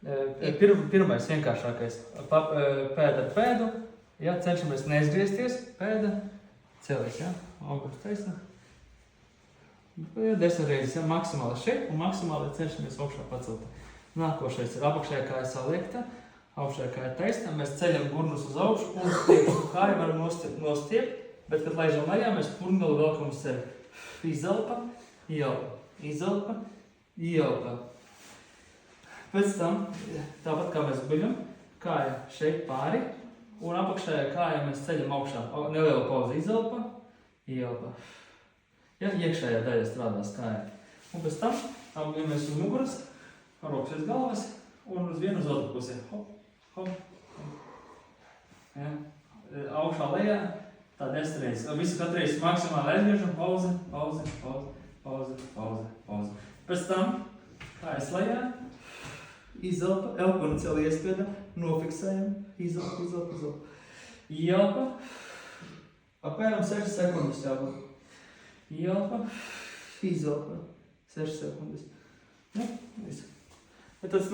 Pirmais vienkāršākais. Pēda ar pēdu. Ja, cenšamies neizgriezties. Pēda. Celies, ja? Augurs taisna. 10 reizes, ja? Maksimāli šeit un maksimāli cenšamies augšā pacelt. Nākošais ir apakšējā kāja saliekta. Augšējā kāja taisna. Mēs ceļam gurnus uz augšu un priekšu kāju varam nostiept. Bet, kad laižam lejā, mēs purngalu velkam uz sevi. Izelpa, ieelpa. Izelpa, ieelpa. Pēc tam, tāpat kā mēs guļam, kāja šeit pāri, un apakšējā kāja mēs ceļam augšā. Neliela pauze izelpa, ieelpa. Ja, iekšējā daļa strādās kāja. Un pēc tam apguļamies uz muguras, rokas uz galvas, un uz vienu uz otru pusi. Hop, hop, hop. Ja, augšā lejā, tā 10 reizes. Visu katru reizi maksimāli aizgriežam, pauze, pauze, pauze, pauze, pauze, pauze. Pēc tam kājas lejā. Izelpa, elpa un celi iespēda, nofiksējam, izelpa, izelpa, izelpa. Ielpa, apmēram 6 sekundes jābūt. Ielpa, izelpa, 6 sekundes. Nu, visu. Bet tas